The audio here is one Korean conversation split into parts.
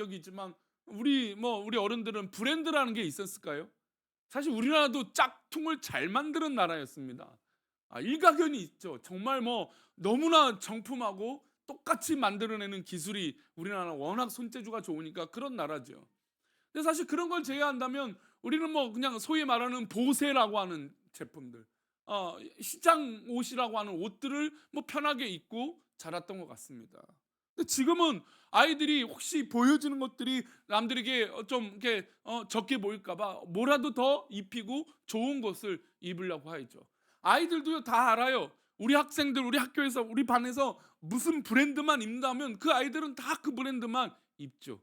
가격이지만 우리 어른들은 브랜드라는 게 있었을까요? 사실 우리나라도 짝퉁을 잘 만드는 나라였습니다. 일가견이 있죠. 정말 너무나 정품하고 똑같이 만들어내는 기술이 우리나라 워낙 손재주가 좋으니까 그런 나라죠. 근데 사실 그런 걸 제외한다면 우리는 그냥 소위 말하는 보세라고 하는 제품들, 시장 옷이라고 하는 옷들을 편하게 입고 자랐던 것 같습니다. 근데 지금은 아이들이 혹시 보여주는 것들이 남들에게 좀 이렇게 적게 보일까봐 뭐라도 더 입히고 좋은 것을 입으려고 하죠. 아이들도 다 알아요. 우리 학생들, 우리 학교에서, 우리 반에서 무슨 브랜드만 입는다면 그 아이들은 다 그 브랜드만 입죠.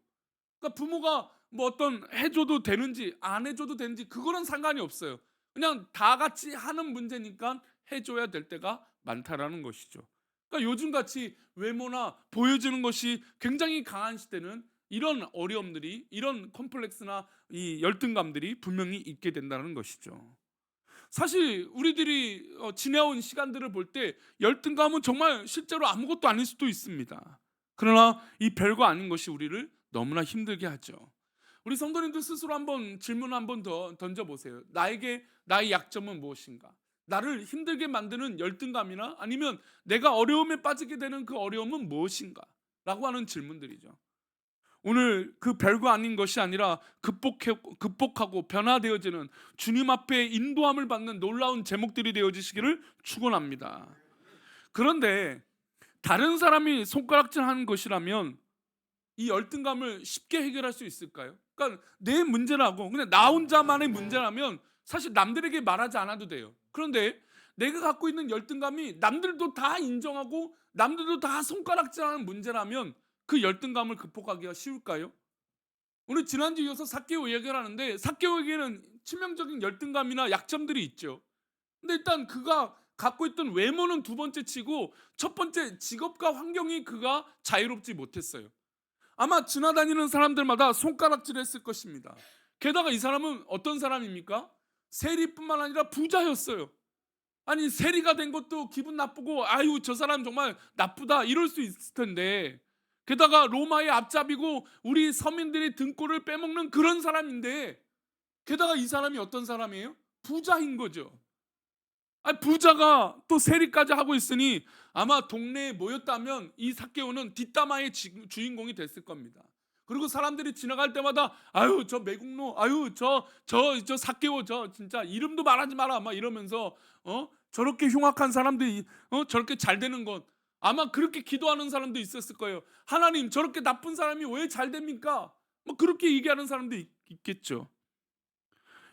그러니까 부모가 어떤 해줘도 되는지 안 해줘도 되는지 그거는 상관이 없어요. 그냥 다 같이 하는 문제니까 해줘야 될 때가 많다라는 것이죠. 그러니까 요즘 같이 외모나 보여주는 것이 굉장히 강한 시대는 이런 어려움들이, 이런 컴플렉스나 이 열등감들이 분명히 있게 된다는 것이죠. 사실 우리들이 지내온 시간들을 볼 때 열등감은 정말 실제로 아무것도 아닐 수도 있습니다. 그러나 이 별거 아닌 것이 우리를 너무나 힘들게 하죠. 우리 성도님들 스스로 한번 질문 한번 더 던져보세요. 나의 약점은 무엇인가? 나를 힘들게 만드는 열등감이나 아니면 내가 어려움에 빠지게 되는 그 어려움은 무엇인가? 라고 하는 질문들이죠. 오늘 그 별거 아닌 것이 아니라 극복하고 변화되어지는 주님 앞에 인도함을 받는 놀라운 제목들이 되어지시기를 축원합니다. 그런데 다른 사람이 손가락질하는 것이라면 이 열등감을 쉽게 해결할 수 있을까요? 그러니까 내 문제라고 그냥 나 혼자만의 문제라면 사실 남들에게 말하지 않아도 돼요. 그런데 내가 갖고 있는 열등감이 남들도 다 인정하고 남들도 다 손가락질하는 문제라면 그 열등감을 극복하기가 쉬울까요? 오늘 지난주 이어서 삭개오 얘기를 하는데 삭개오에게는 치명적인 열등감이나 약점들이 있죠. 근데 일단 그가 갖고 있던 외모는 두 번째 치고 첫 번째 직업과 환경이 그가 자유롭지 못했어요. 아마 지나다니는 사람들마다 손가락질했을 것입니다. 게다가 이 사람은 어떤 사람입니까? 세리뿐만 아니라 부자였어요. 아니 세리가 된 것도 기분 나쁘고 아유 저 사람 정말 나쁘다 이럴 수 있을 텐데 게다가 로마의 앞잡이고 우리 서민들의 등골을 빼먹는 그런 사람인데 게다가 이 사람이 어떤 사람이에요? 부자인 거죠. 부자가 또 세리까지 하고 있으니 아마 동네에 모였다면 이 삭개오는 뒷담화의 주인공이 됐을 겁니다. 그리고 사람들이 지나갈 때마다 아유 저 매국노 아유 저 삭개오 저 진짜 이름도 말하지 마라 막 이러면서 저렇게 흉악한 사람들이 저렇게 잘 되는 것 아마 그렇게 기도하는 사람도 있었을 거예요. 하나님 저렇게 나쁜 사람이 왜 잘 됩니까? 그렇게 얘기하는 사람도 있겠죠.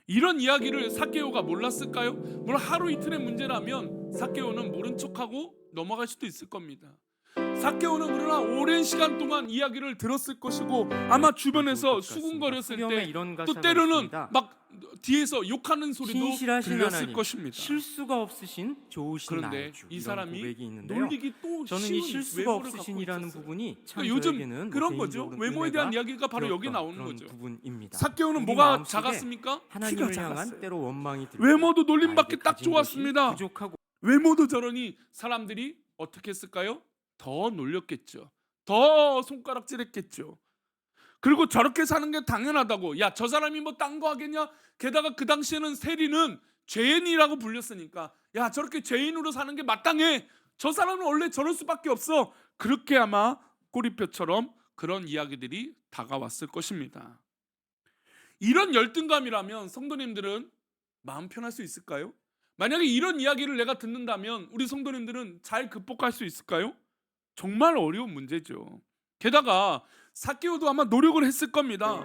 이런 이야기를 삭개오가 몰랐을까요? 물론 하루 이틀의 문제라면 삭개오는 모른 척하고 넘어갈 수도 있을 겁니다. 삭개오는 그러나 오랜 시간 동안 이야기를 들었을 것이고 아마 주변에서 수군거렸을 때 이런 또 가사가 때로는 있습니다. 막 뒤에서 욕하는 소리도 신실하신 들렸을 하나님, 것입니다. 실수가 없으신 좋으신 나의 그런데 주, 이 이런 사람이 고백이 있는데요. 놀리기 또 저는 이 쉬운 실수가 외모를 갖고 없으신이라는 있었어요. 부분이 참 그러니까 요즘 저에게는 그런 거죠. 개인적으로 외모에 대한 은혜가 이야기가 바로 여기 되었던 나오는 그런 거죠. 부분입니다. 삭개오는 우리 뭐가 마음속에 작았습니까? 키가 하나님을 향한 작았어요. 때로 원망이 들고 외모도 놀림받기 나에게 딱 가진 것이 좋았습니다. 부족하고 외모도 저러니 사람들이 어떻게 했을까요? 더 놀렸겠죠. 더 손가락질했겠죠. 그리고 저렇게 사는 게 당연하다고. 야, 저 사람이 딴 거 하겠냐? 게다가 그 당시에는 세리는 죄인이라고 불렸으니까 야, 저렇게 죄인으로 사는 게 마땅해. 저 사람은 원래 저럴 수밖에 없어. 그렇게 아마 꼬리표처럼 그런 이야기들이 다가왔을 것입니다. 이런 열등감이라면 성도님들은 마음 편할 수 있을까요? 만약에 이런 이야기를 내가 듣는다면 우리 성도님들은 잘 극복할 수 있을까요? 정말 어려운 문제죠. 게다가 삭개오도 아마 노력을 했을 겁니다.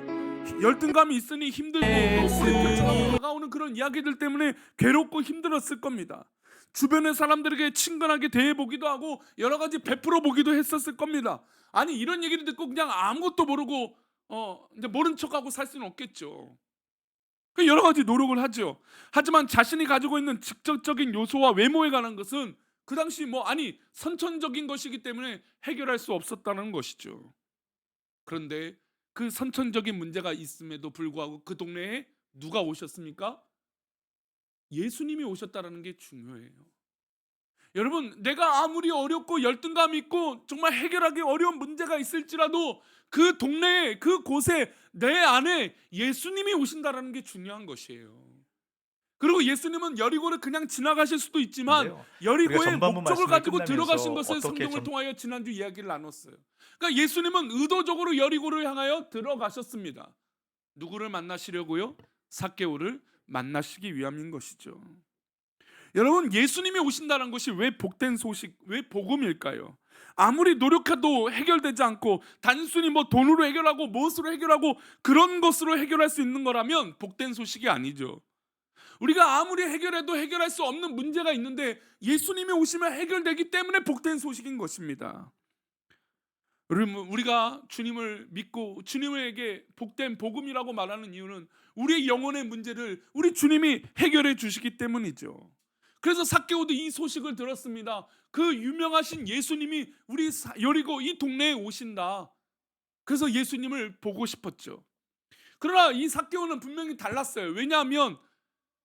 열등감이 있으니 힘들고 또 꼬리표처럼 다가오는 그런 이야기들 때문에 괴롭고 힘들었을 겁니다. 주변의 사람들에게 친근하게 대해보기도 하고 여러 가지 베풀어 보기도 했었을 겁니다. 아니 이런 얘기를 듣고 그냥 아무것도 모르고 이제 모른 척하고 살 수는 없겠죠. 여러 가지 노력을 하죠. 하지만 자신이 가지고 있는 직접적인 요소와 외모에 관한 것은 그 당시 선천적인 것이기 때문에 해결할 수 없었다는 것이죠. 그런데 그 선천적인 문제가 있음에도 불구하고 그 동네에 누가 오셨습니까? 예수님이 오셨다는 게 중요해요. 여러분, 내가 아무리 어렵고 열등감 있고 정말 해결하기 어려운 문제가 있을지라도 그 동네에, 그 곳에, 내 안에 예수님이 오신다라는 게 중요한 것이에요. 그리고 예수님은 여리고를 그냥 지나가실 수도 있지만 근데요, 우리가 여리고의 전반부 목적을 말씀을 가지고 끝나면서 들어가신 것을 어떻게 성경을 통하여 지난주 이야기를 나눴어요. 그러니까 예수님은 의도적으로 여리고를 향하여 들어가셨습니다. 누구를 만나시려고요? 삭개오를 만나시기 위함인 것이죠. 여러분, 예수님이 오신다는 것이 왜 복된 소식, 왜 복음일까요? 아무리 노력해도 해결되지 않고 단순히 뭐 돈으로 해결하고 무엇으로 해결하고 그런 것으로 해결할 수 있는 거라면 복된 소식이 아니죠. 우리가 아무리 해결해도 해결할 수 없는 문제가 있는데 예수님이 오시면 해결되기 때문에 복된 소식인 것입니다. 여러분, 우리가 주님을 믿고 주님에게 복된 복음이라고 말하는 이유는 우리의 영혼의 문제를 우리 주님이 해결해 주시기 때문이죠. 그래서 삭개오도 이 소식을 들었습니다. 그 유명하신 예수님이 우리 여리고 이 동네에 오신다. 그래서 예수님을 보고 싶었죠. 그러나 이 삭개오는 분명히 달랐어요. 왜냐하면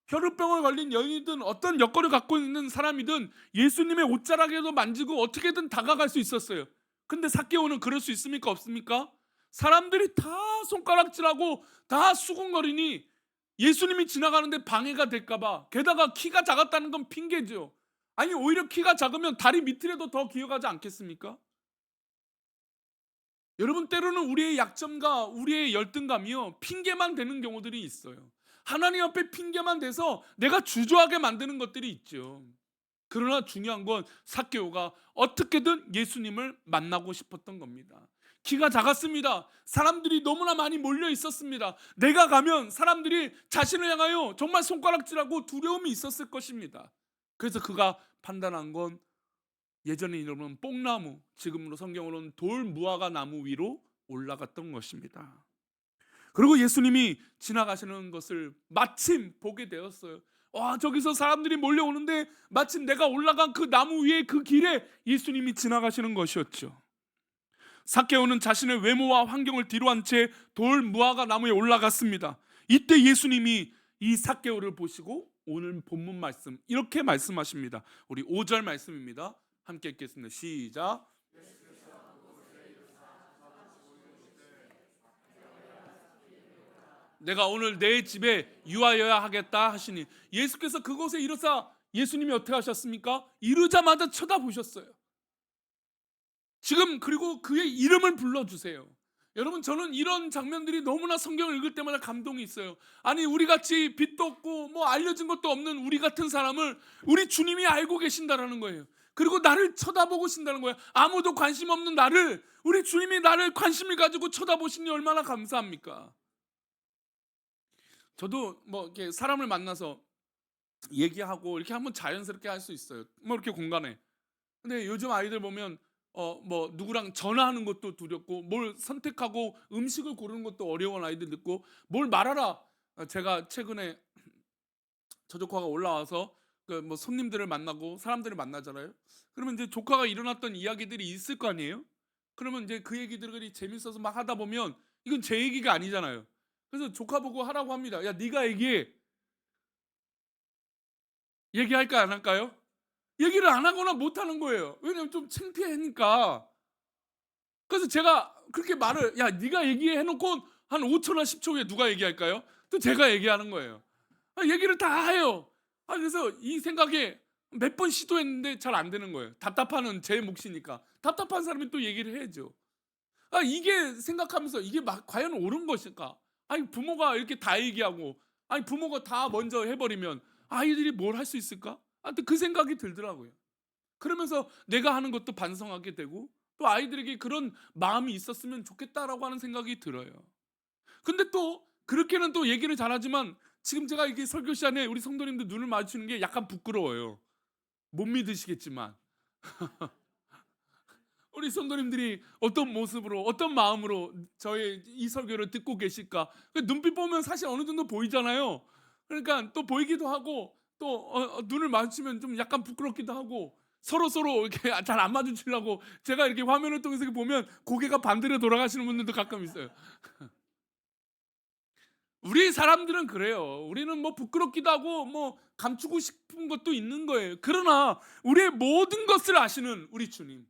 혈루병을 걸린 여인이든 어떤 여건을 갖고 있는 사람이든 예수님의 옷자락에도 만지고 어떻게든 다가갈 수 있었어요. 근데 삭개오는 그럴 수 있습니까? 없습니까? 사람들이 다 손가락질하고 다 수군거리니 예수님이 지나가는데 방해가 될까봐, 게다가 키가 작았다는 건 핑계죠. 아니, 오히려 키가 작으면 다리 밑이라도 더 기어가지 않겠습니까? 여러분, 때로는 우리의 약점과 우리의 열등감이요 핑계만 되는 경우들이 있어요. 하나님 앞에 핑계만 대서 내가 주저하게 만드는 것들이 있죠. 그러나 중요한 건 삭개오가 어떻게든 예수님을 만나고 싶었던 겁니다. 키가 작았습니다. 사람들이 너무나 많이 몰려 있었습니다. 내가 가면 사람들이 자신을 향하여 정말 손가락질하고 두려움이 있었을 것입니다. 그래서 그가 판단한 건 예전에 이름은 뽕나무, 지금으로 성경으로는 돌무화과 나무 위로 올라갔던 것입니다. 그리고 예수님이 지나가시는 것을 마침 보게 되었어요. 와, 저기서 사람들이 몰려오는데 마침 내가 올라간 그 나무 위에 그 길에 예수님이 지나가시는 것이었죠. 삭개오는 자신의 외모와 환경을 뒤로한 채 돌무화과 나무에 올라갔습니다. 이때 예수님이 이 삭개오를 보시고 오늘 본문 말씀 이렇게 말씀하십니다. 우리 5절 말씀입니다. 함께 읽겠습니다. 시작. 내가 오늘 내 집에 유하여야 하겠다 하시니, 예수께서 그곳에 이르사 예수님이 어떻게 하셨습니까? 이르자마자 쳐다보셨어요. 지금 그리고 그의 이름을 불러주세요. 여러분, 저는 이런 장면들이 너무나 성경을 읽을 때마다 감동이 있어요. 아니, 우리같이 빛도 없고 뭐 알려진 것도 없는 우리 같은 사람을 우리 주님이 알고 계신다라는 거예요. 그리고 나를 쳐다보고 계신다는 거예요. 아무도 관심 없는 나를 우리 주님이 나를 관심을 가지고 쳐다보시니 얼마나 감사합니까? 저도 뭐 이렇게 사람을 만나서 얘기하고 이렇게 한번 자연스럽게 할 수 있어요. 뭐 이렇게 공간에. 근데 요즘 아이들 보면 뭐 누구랑 전화하는 것도 두렵고 뭘 선택하고 음식을 고르는 것도 어려운 아이들 있고 뭘 말하라. 제가 최근에 저 조카가 올라와서 그 뭐 손님들을 만나고 사람들을 만나잖아요. 그러면 이제 조카가 일어났던 이야기들이 있을 거 아니에요? 그러면 이제 그 얘기들이 재밌어서 막 하다 보면 이건 제 얘기가 아니잖아요. 그래서 조카 보고 하라고 합니다. 야, 네가 얘기해. 얘기할까 안 할까요? 얘기를 안 하거나 못 하는 거예요. 왜냐면 좀 창피하니까. 그래서 제가 그렇게 말을, 야, 네가 얘기해 해놓고 한 5초나 10초 후에 누가 얘기할까요? 또 제가 얘기하는 거예요. 얘기를 다 해요. 그래서 이 생각에 몇 번 시도했는데 잘 안 되는 거예요. 답답하는 제 몫이니까. 답답한 사람이 또 얘기를 해야죠. 이게 생각하면서 이게 과연 옳은 것일까? 아니, 부모가 이렇게 다 얘기하고, 아니, 부모가 다 먼저 해버리면 아이들이 뭘 할 수 있을까? 그 생각이 들더라고요. 그러면서 내가 하는 것도 반성하게 되고 또 아이들에게 그런 마음이 있었으면 좋겠다라고 하는 생각이 들어요. 근데 또 그렇게는 또 얘기를 잘하지만 지금 제가 이게 설교 시간에 우리 성도님들 눈을 마주치는 게 약간 부끄러워요. 못 믿으시겠지만 우리 성도님들이 어떤 모습으로 어떤 마음으로 저의 이 설교를 듣고 계실까? 눈빛 보면 사실 어느 정도 보이잖아요. 그러니까 또 보이기도 하고 또 눈을 마주치면 좀 약간 부끄럽기도 하고 서로 이렇게 잘 안 마주치려고 제가 이렇게 화면을 통해서 보면 고개가 반대로 돌아가시는 분들도 가끔 있어요. 우리 사람들은 그래요. 우리는 뭐 부끄럽기도 하고 뭐 감추고 싶은 것도 있는 거예요. 그러나 우리의 모든 것을 아시는 우리 주님,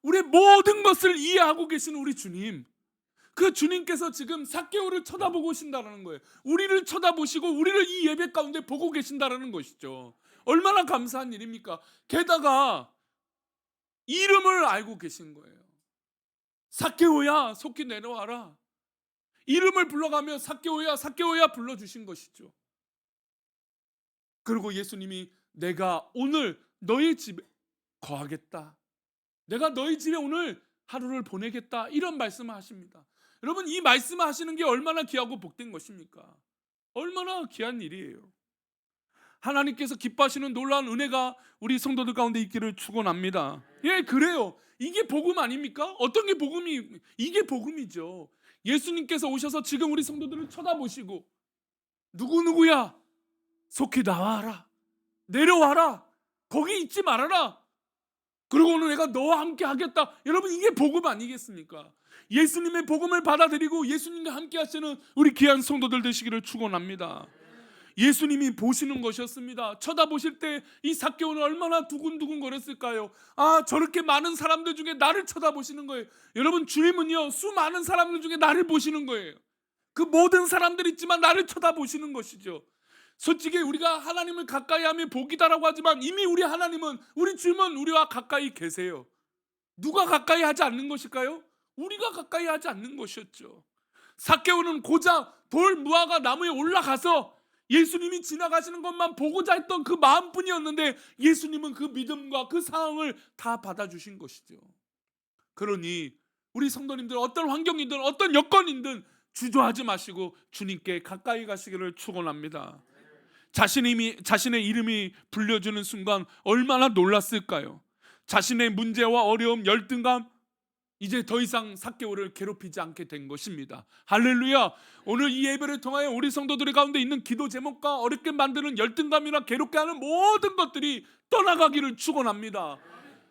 우리의 모든 것을 이해하고 계시는 우리 주님, 그 주님께서 지금 삭개오를 쳐다보고 계신다는 거예요. 우리를 쳐다보시고 우리를 이 예배 가운데 보고 계신다는 것이죠. 얼마나 감사한 일입니까? 게다가 이름을 알고 계신 거예요. 삭개오야, 속히 내려와라. 이름을 불러가며 삭개오야, 삭개오야 불러주신 것이죠. 그리고 예수님이 내가 오늘 너희 집에 거하겠다, 내가 너희 집에 오늘 하루를 보내겠다, 이런 말씀을 하십니다. 여러분, 이 말씀을 하시는 게 얼마나 귀하고 복된 것입니까? 얼마나 귀한 일이에요. 하나님께서 기뻐하시는 놀라운 은혜가 우리 성도들 가운데 있기를 축원합니다. 예, 그래요. 이게 복음 아닙니까? 어떤 게 복음이, 이게 복음이죠. 예수님께서 오셔서 지금 우리 성도들을 쳐다보시고 누구누구야, 속히 나와라, 내려와라, 거기 있지 말아라, 그리고 오늘 내가 너와 함께 하겠다. 여러분, 이게 복음 아니겠습니까? 예수님의 복음을 받아들이고 예수님과 함께 하시는 우리 귀한 성도들 되시기를 축원합니다. 예수님이 보시는 것이었습니다. 쳐다보실 때 이 삭개오는 얼마나 두근두근 거렸을까요? 아, 저렇게 많은 사람들 중에 나를 쳐다보시는 거예요. 여러분, 주님은요, 수많은 사람들 중에 나를 보시는 거예요. 그 모든 사람들이 있지만 나를 쳐다보시는 것이죠. 솔직히 우리가 하나님을 가까이 하며 복이다라고 하지만 이미 우리 하나님은, 우리 주님은 우리와 가까이 계세요. 누가 가까이 하지 않는 것일까요? 우리가 가까이 하지 않는 것이었죠. 삭개오는 고작 돌 무화과 나무에 올라가서 예수님이 지나가시는 것만 보고자 했던 그 마음뿐이었는데 예수님은 그 믿음과 그 상황을 다 받아주신 것이죠. 그러니 우리 성도님들, 어떤 환경이든 어떤 여건이든 주저하지 마시고 주님께 가까이 가시기를 축원합니다. 자신의 이름이 불려주는 순간 얼마나 놀랐을까요? 자신의 문제와 어려움, 열등감, 이제 더 이상 삭개오를 괴롭히지 않게 된 것입니다. 할렐루야. 오늘 이 예배를 통하여 우리 성도들의 가운데 있는 기도 제목과 어렵게 만드는 열등감이나 괴롭게 하는 모든 것들이 떠나가기를 축원합니다.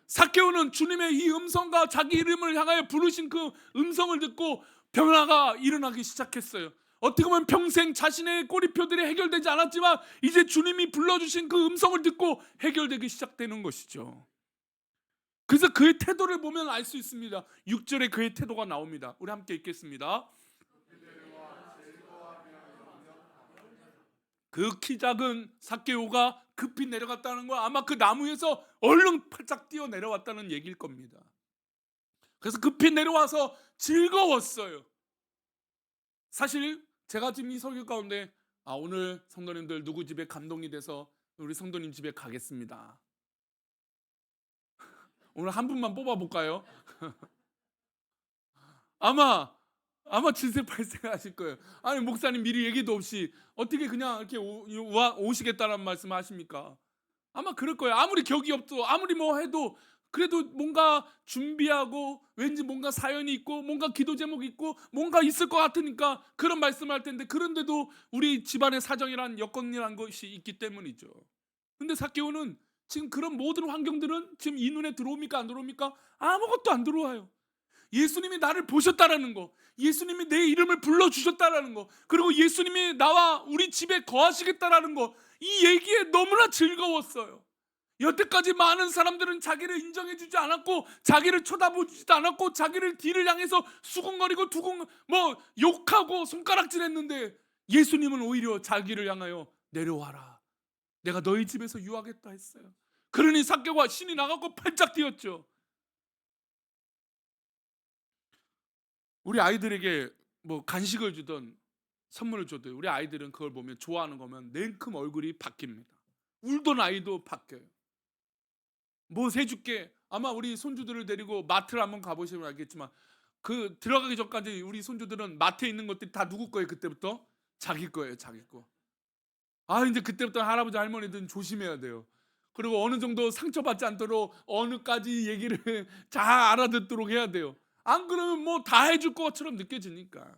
삭개오는 주님의 이 음성과 자기 이름을 향하여 부르신 그 음성을 듣고 변화가 일어나기 시작했어요. 어떻게 보면 평생 자신의 꼬리표들이 해결되지 않았지만 이제 주님이 불러주신 그 음성을 듣고 해결되기 시작되는 것이죠. 그래서 그의 태도를 보면 알 수 있습니다. 6절에 그의 태도가 나옵니다. 우리 함께 읽겠습니다. 그 키 작은 삭개오가 급히 내려갔다는 거, 아마 그 나무에서 얼른 팔짝 뛰어 내려왔다는 얘기일 겁니다. 그래서 급히 내려와서 즐거웠어요. 사실 제가 지금 이 설교 가운데 오늘 성도님들 누구 집에 감동이 돼서 우리 성도님 집에 가겠습니다. 오늘 한 분만 뽑아볼까요? 아마 질색 발생하실 거예요. 아니, 목사님 미리 얘기도 없이 어떻게 그냥 이렇게 오시겠다는 말씀 하십니까? 아마 그럴 거예요. 아무리 격이 없도, 아무리 뭐 해도 그래도 뭔가 준비하고 왠지 뭔가 사연이 있고 뭔가 기도 제목이 있고 뭔가 있을 것 같으니까 그런 말씀을 할 텐데, 그런데도 우리 집안의 사정이란 여건이란 것이 있기 때문이죠. 근데 삭개오는 지금 그런 모든 환경들은 지금 이 눈에 들어옵니까? 안 들어옵니까? 아무것도 안 들어와요. 예수님이 나를 보셨다라는 거, 예수님이 내 이름을 불러주셨다라는 거, 그리고 예수님이 나와 우리 집에 거하시겠다라는 거, 이 얘기에 너무나 즐거웠어요. 여태까지 많은 사람들은 자기를 인정해주지 않았고 자기를 쳐다보지도 않았고 자기를 뒤를 향해서 수군거리고 욕하고 손가락질했는데 예수님은 오히려 자기를 향하여 내려와라, 내가 너희 집에서 유하겠다 했어요. 그러니 삭개오가 신이 나갖고 팔짝 뛰었죠. 우리 아이들에게 뭐 간식을 주든 선물을 줘도 우리 아이들은 그걸 보면, 좋아하는 거면 냉큼 얼굴이 바뀝니다. 울던 아이도 바뀌어요. 뭐 해줄게. 아마 우리 손주들을 데리고 마트를 한번 가보시면 알겠지만 그 들어가기 전까지 우리 손주들은 마트에 있는 것들이 다 누구 거예요? 그때부터 자기 거예요. 자기 거. 이제 그때부터 할아버지 할머니들은 조심해야 돼요. 그리고 어느 정도 상처받지 않도록 어느까지 얘기를 잘 알아듣도록 해야 돼요. 안 그러면 뭐 다 해줄 것처럼 느껴지니까.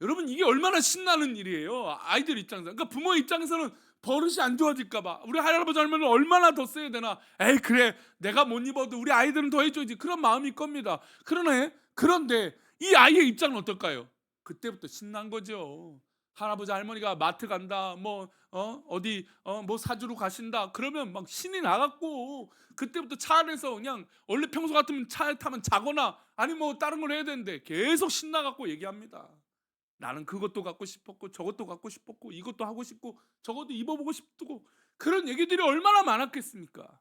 여러분, 이게 얼마나 신나는 일이에요. 아이들 입장에서. 그러니까 부모 입장에서는 버릇이 안 좋아질까 봐 우리 할아버지 할머니는 얼마나 더 써야 되나, 에이 그래 내가 못 입어도 우리 아이들은 더 해줘야지, 그런 마음일 겁니다. 그런데 이 아이의 입장은 어떨까요? 그때부터 신난 거죠. 할아버지 할머니가 마트 간다, 어디 뭐 사주러 가신다, 그러면 막 신이 나갖고 그때부터 차 안에서 그냥 원래 평소 같으면 차에 타면 자거나 아니 뭐 다른 걸 해야 되는데 계속 신나갖고 얘기합니다. 나는 그것도 갖고 싶었고 저것도 갖고 싶었고 이것도 하고 싶고 저것도 입어보고 싶고 그런 얘기들이 얼마나 많았겠습니까?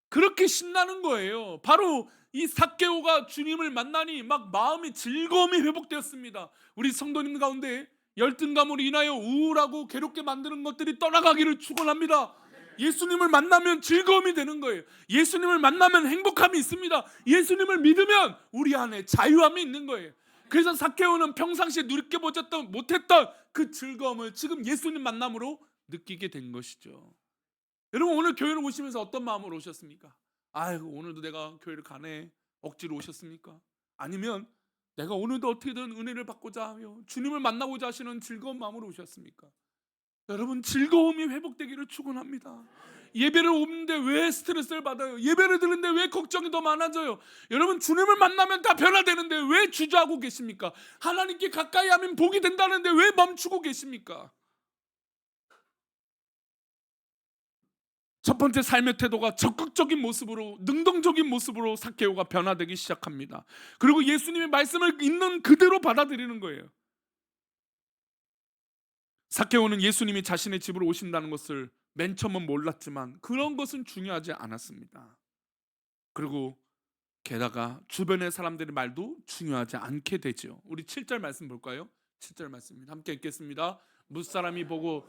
그렇게 신나는 거예요. 바로 이 삭개오가 주님을 만나니 막 마음의 즐거움이 회복되었습니다. 우리 성도님 가운데 열등감으로 인하여 우울하고 괴롭게 만드는 것들이 떠나가기를 축원합니다. 예수님을 만나면 즐거움이 되는 거예요. 예수님을 만나면 행복함이 있습니다. 예수님을 믿으면 우리 안에 자유함이 있는 거예요. 그래서 삭개오는 평상시에 느껴보지 못했던 그 즐거움을 지금 예수님 만남으로 느끼게 된 것이죠. 여러분 오늘 교회를 오시면서 어떤 마음으로 오셨습니까? 아이고 오늘도 내가 교회를 가네, 억지로 오셨습니까? 아니면 내가 오늘도 어떻게든 은혜를 받고자 하며 주님을 만나고자 하시는 즐거운 마음으로 오셨습니까? 여러분 즐거움이 회복되기를 축원합니다. 예배를 오는데 왜 스트레스를 받아요? 예배를 드는데 왜 걱정이 더 많아져요? 여러분 주님을 만나면 다 변화되는데 왜 주저하고 계십니까? 하나님께 가까이 하면 복이 된다는데 왜 멈추고 계십니까? 첫 번째 삶의 태도가 적극적인 모습으로, 능동적인 모습으로 삭개오가 변화되기 시작합니다. 그리고 예수님의 말씀을 있는 그대로 받아들이는 거예요. 삭개오는 예수님이 자신의 집으로 오신다는 것을 맨 처음은 몰랐지만 그런 것은 중요하지 않았습니다. 그리고 게다가 주변의 사람들의 말도 중요하지 않게 되죠. 우리 7절 말씀 볼까요? 7절 말씀입니다. 함께 읽겠습니다. 무사람이 보고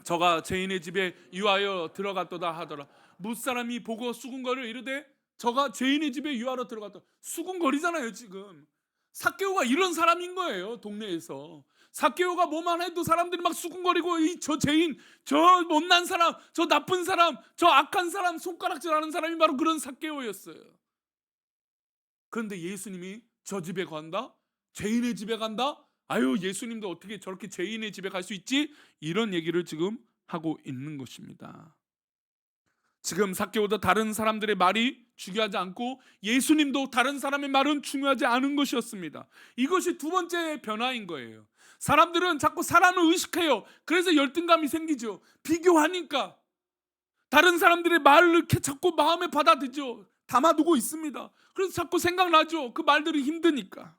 저가 죄인의 집에 유하여 들어갔도다 하더라. 무사람이 보고 수군거리를 이르되 저가 죄인의 집에 유하러 들어갔다. 수군거리잖아요 지금. 삭개오가 이런 사람인 거예요. 동네에서 삭개오가 뭐만 해도 사람들이 막 수군거리고 저 죄인, 저 못난 사람, 저 나쁜 사람, 저 악한 사람, 손가락질하는 사람이 바로 그런 삭개오였어요. 그런데 예수님이 저 집에 간다? 죄인의 집에 간다? 아유 예수님도 어떻게 저렇게 죄인의 집에 갈 수 있지? 이런 얘기를 지금 하고 있는 것입니다. 지금 삭개오도 다른 사람들의 말이 중요하지 않고 예수님도 다른 사람의 말은 중요하지 않은 것이었습니다. 이것이 두 번째 변화인 거예요. 사람들은 자꾸 사람을 의식해요. 그래서 열등감이 생기죠. 비교하니까 다른 사람들의 말을 이렇게 자꾸 마음에 받아들죠. 담아두고 있습니다. 그래서 자꾸 생각나죠. 그 말들이 힘드니까.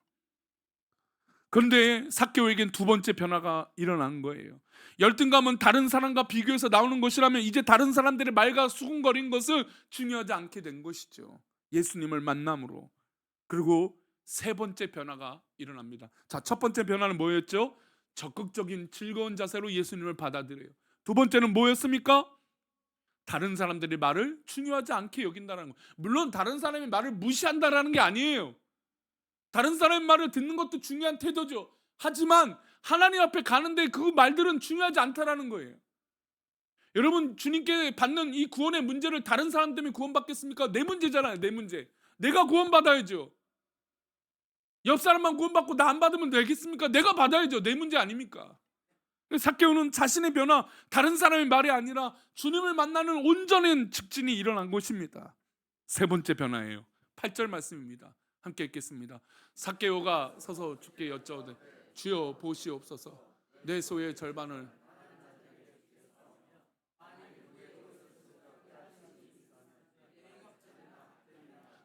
그런데 삭개오에겐 두 번째 변화가 일어난 거예요. 열등감은 다른 사람과 비교해서 나오는 것이라면 이제 다른 사람들의 말과 수군거린 것은 중요하지 않게 된 것이죠. 예수님을 만남으로. 그리고 세 번째 변화가 일어납니다. 자, 첫 번째 변화는 뭐였죠? 적극적인 즐거운 자세로 예수님을 받아들여요. 두 번째는 뭐였습니까? 다른 사람들의 말을 중요하지 않게 여긴다는 거. 물론 다른 사람의 말을 무시한다라는 게 아니에요. 다른 사람의 말을 듣는 것도 중요한 태도죠. 하지만 하나님 앞에 가는데 그 말들은 중요하지 않다라는 거예요. 여러분 주님께 받는 이 구원의 문제를 다른 사람 때문에 구원받겠습니까? 내 문제잖아요. 내 문제. 내가 구원받아야죠. 옆 사람만 구원받고 나 안 받으면 되겠습니까? 내가 받아야죠. 내 문제 아닙니까? 삭개오는 자신의 변화, 다른 사람의 말이 아니라 주님을 만나는 온전한 직진이 일어난 것입니다. 세 번째 변화예요. 8절 말씀입니다. 함께 읽겠습니다. 삭개오가 서서 주께 여짜오되 주여 보시옵소서 내 소유의 절반을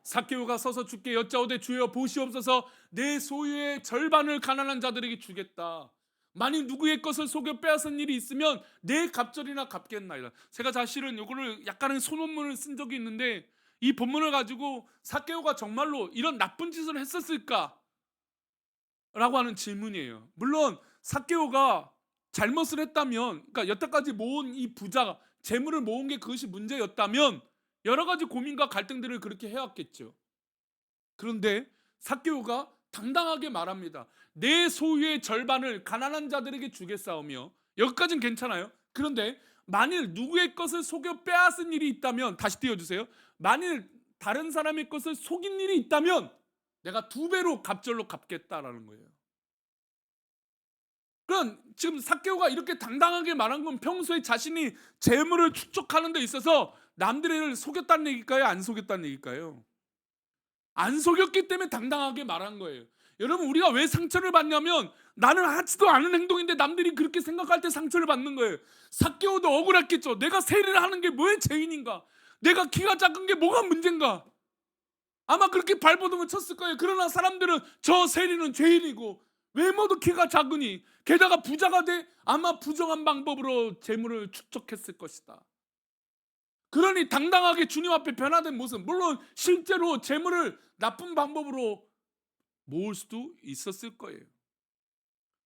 삭개오가 서서 주께 여짜오되 주여 보시옵소서 내 소유의 절반을 가난한 자들에게 주겠다. 만일 누구의 것을 속여 빼앗은 일이 있으면 내 갑절이나 갚겠나이다. 제가 사실은 이거를 약간의 소논문을 쓴 적이 있는데 이 본문을 가지고 삭개오가 정말로 이런 나쁜 짓을 했었을까? 라고 하는 질문이에요. 물론 삭개오가 잘못을 했다면, 그러니까 여태까지 모은 이 부자 재물을 모은 게 그것이 문제였다면 여러 가지 고민과 갈등들을 그렇게 해왔겠죠. 그런데 삭개오가 당당하게 말합니다. 내 소유의 절반을 가난한 자들에게 주겠사오며. 여기까지는 괜찮아요. 그런데 만일 누구의 것을 속여 빼앗은 일이 있다면, 다시 띄워주세요. 만일 다른 사람의 것을 속인 일이 있다면 내가 2배로 갑절로 갚겠다라는 거예요. 그럼 지금 삭개오가 이렇게 당당하게 말한 건 평소에 자신이 재물을 축적하는 데 있어서 남들을 속였다는 얘기일까요? 안 속였다는 얘기일까요? 안 속였기 때문에 당당하게 말한 거예요. 여러분, 우리가 왜 상처를 받냐면 나는 하지도 않은 행동인데 남들이 그렇게 생각할 때 상처를 받는 거예요. 삭개오도 억울했겠죠. 내가 세리를 하는 게 뭐의 죄인인가? 내가 키가 작은 게 뭐가 문제인가? 아마 그렇게 발버둥을 쳤을 거예요. 그러나 사람들은 저 세리는 죄인이고 외모도 키가 작으니 게다가 부자가 돼 아마 부정한 방법으로 재물을 축적했을 것이다. 그러니 당당하게 주님 앞에 변화된 모습, 물론 실제로 재물을 나쁜 방법으로 모을 수도 있었을 거예요.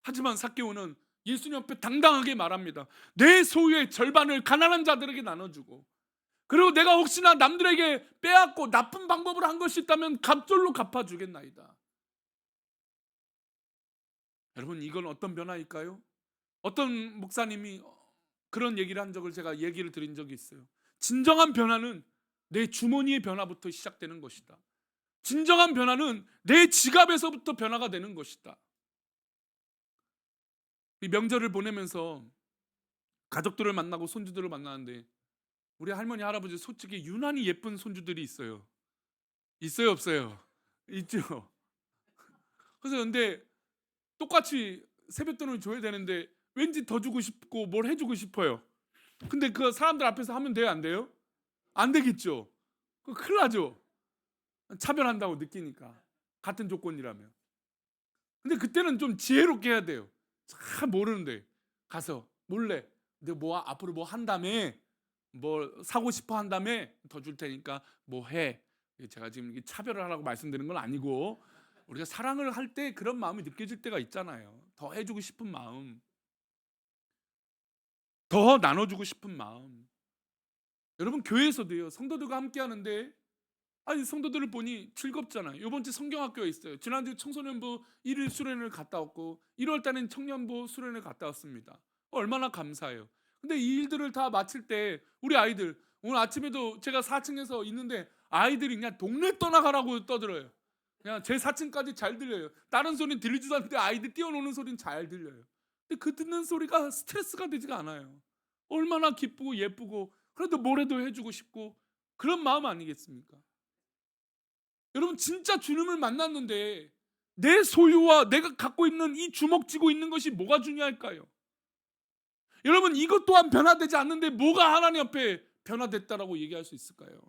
하지만 삭개오는 예수님 앞에 당당하게 말합니다. 내 소유의 절반을 가난한 자들에게 나눠주고, 그리고 내가 혹시나 남들에게 빼앗고 나쁜 방법으로 한 것이 있다면 갑절로 갚아주겠나이다. 여러분, 이건 어떤 변화일까요? 어떤 목사님이 그런 얘기를 한 적을 제가 얘기를 드린 적이 있어요. 진정한 변화는 내 주머니의 변화부터 시작되는 것이다. 진정한 변화는 내 지갑에서부터 변화가 되는 것이다. 이 명절을 보내면서 가족들을 만나고 손주들을 만나는데 우리 할머니 할아버지 솔직히 유난히 예쁜 손주들이 있어요. 있어요, 없어요? 있죠. 그래서 근데 똑같이 세뱃돈을 줘야 되는데 왠지 더 주고 싶고 뭘 해주고 싶어요. 근데 그 사람들 앞에서 하면 돼요, 안 돼요? 안 되겠죠. 큰일 나죠. 차별한다고 느끼니까, 같은 조건이라면. 근데 그때는 좀 지혜롭게 해야 돼요. 잘 모르는데 가서 몰래 근데 뭐 앞으로 뭐 한다며, 뭐 사고 싶어 한다며 더 줄 테니까 뭐 해. 제가 지금 이게 차별을 하라고 말씀드리는 건 아니고, 우리가 사랑을 할 때 그런 마음이 느껴질 때가 있잖아요. 더 해주고 싶은 마음, 더 나눠주고 싶은 마음. 여러분, 교회에서도요, 성도들과 함께 하는데 아니 성도들을 보니 즐겁잖아요. 이번 주 성경학교에 있어요. 지난주 청소년부 1일 수련을 갔다 왔고 1월 달엔 청년부 수련을 갔다 왔습니다. 얼마나 감사해요. 근데 이 일들을 다 마칠 때 우리 아이들, 오늘 아침에도 제가 4층에서 있는데 아이들이 그냥 동네 떠나가라고 떠들어요. 그냥 제 4층까지 잘 들려요. 다른 소리는 들리지도 않는데 아이들 뛰어노는 소리는 잘 들려요. 근데 그 듣는 소리가 스트레스가 되지가 않아요. 얼마나 기쁘고 예쁘고, 그래도 뭐라도 해주고 싶고, 그런 마음 아니겠습니까? 여러분, 진짜 주님을 만났는데 내 소유와 내가 갖고 있는 이 주먹 쥐고 있는 것이 뭐가 중요할까요? 여러분, 이것 또한 변화되지 않는데 뭐가 하나님 앞에 변화됐다라고 얘기할 수 있을까요?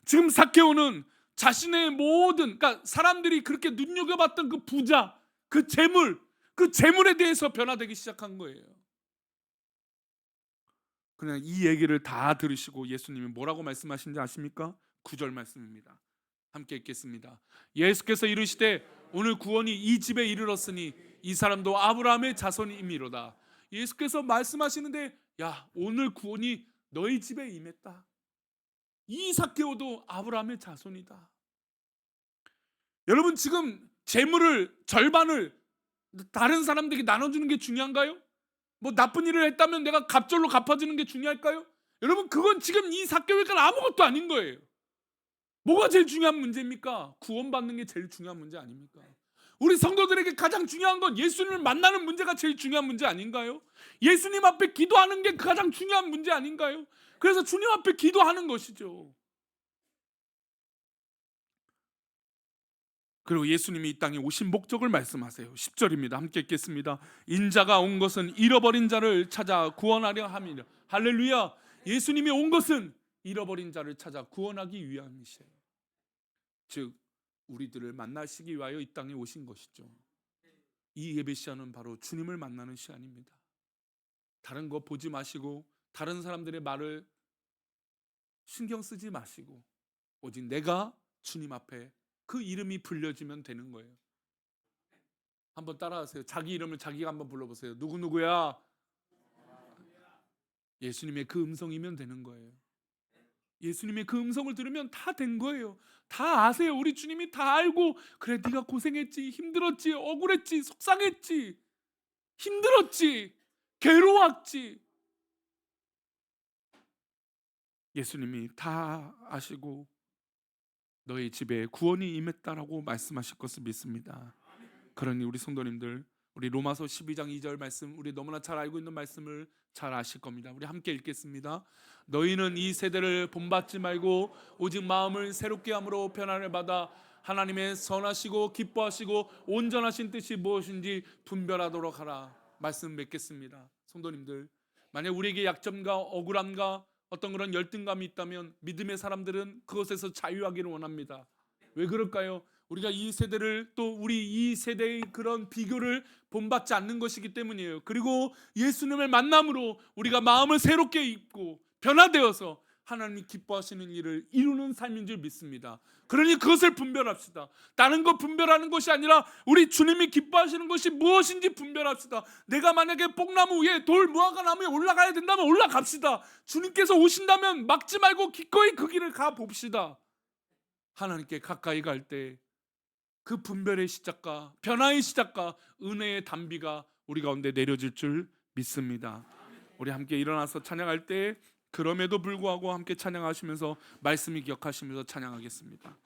지금 삭개오는 자신의 모든, 그러니까 사람들이 그렇게 눈여겨봤던 그 부자, 그 재물, 그 재물에 대해서 변화되기 시작한 거예요. 그냥 이 얘기를 다 들으시고 예수님이 뭐라고 말씀하신지 아십니까? 9절 말씀입니다. 함께 읽겠습니다. 예수께서 이르시되 오늘 구원이 이 집에 이르렀으니 이 사람도 아브라함의 자손이미로다. 예수께서 말씀하시는데, 야, 오늘 구원이 너희 집에 임했다. 이 삭개오도 아브라함의 자손이다. 여러분, 지금 재물을 절반을 다른 사람들에게 나눠주는 게 중요한가요? 뭐 나쁜 일을 했다면 내가 갑절로 갚아주는 게 중요할까요? 여러분, 그건 지금 이 삭개오니까 아무것도 아닌 거예요. 뭐가 제일 중요한 문제입니까? 구원받는 게 제일 중요한 문제 아닙니까? 우리 성도들에게 가장 중요한 건 예수님을 만나는 문제가 제일 중요한 문제 아닌가요? 예수님 앞에 기도하는 게 가장 중요한 문제 아닌가요? 그래서 주님 앞에 기도하는 것이죠. 그리고 예수님이 이 땅에 오신 목적을 말씀하세요. 10절입니다. 함께 읽겠습니다. 인자가 온 것은 잃어버린 자를 찾아 구원하려 함이라. 할렐루야. 예수님이 온 것은 잃어버린 자를 찾아 구원하기 위함이세요. 즉 우리들을 만나시기 위하여 이 땅에 오신 것이죠. 이 예배 시간은 바로 주님을 만나는 시간입니다. 다른 거 보지 마시고 다른 사람들의 말을 신경 쓰지 마시고 오직 내가 주님 앞에 그 이름이 불려지면 되는 거예요. 한번 따라하세요. 자기 이름을 자기가 한번 불러보세요. 누구누구야? 예수님의 그 음성이면 되는 거예요. 예수님의 그 음성을 들으면 다 된 거예요. 다 아세요. 우리 주님이 다 알고, 그래 네가 고생했지, 힘들었지, 억울했지, 속상했지, 힘들었지, 괴로웠지. 예수님이 다 아시고 너희 집에 구원이 임했다라고 말씀하실 것을 믿습니다. 그러니 우리 성도님들, 우리 로마서 12장 2절 말씀, 우리 너무나 잘 알고 있는 말씀을 잘 아실 겁니다. 우리 함께 읽겠습니다. 너희는 이 세대를 본받지 말고 오직 마음을 새롭게 함으로 변화를 받아 하나님의 선하시고 기뻐하시고 온전하신 뜻이 무엇인지 분별하도록 하라. 말씀 맺겠습니다. 성도님들, 만약 우리에게 약점과 억울함과 어떤 그런 열등감이 있다면 믿음의 사람들은 그것에서 자유하기를 원합니다. 왜 그럴까요? 우리가 이 세대를, 또 우리 이 세대의 그런 비교를 본받지 않는 것이기 때문이에요. 그리고 예수님을 만남으로 우리가 마음을 새롭게 입고 변화되어서 하나님이 기뻐하시는 일을 이루는 삶인 줄 믿습니다. 그러니 그것을 분별합시다. 다른 거 분별하는 것이 아니라 우리 주님이 기뻐하시는 것이 무엇인지 분별합시다. 내가 만약에 뽕나무 위에 돌 무화과 나무에 올라가야 된다면 올라갑시다. 주님께서 오신다면 막지 말고 기꺼이 그 길을 가봅시다. 하나님께 가까이 갈 때 그 분별의 시작과 변화의 시작과 은혜의 단비가 우리 가운데 내려질 줄 믿습니다. 우리 함께 일어나서 찬양할 때 그럼에도 불구하고 함께 찬양하시면서 말씀을 기억하시면서 찬양하겠습니다.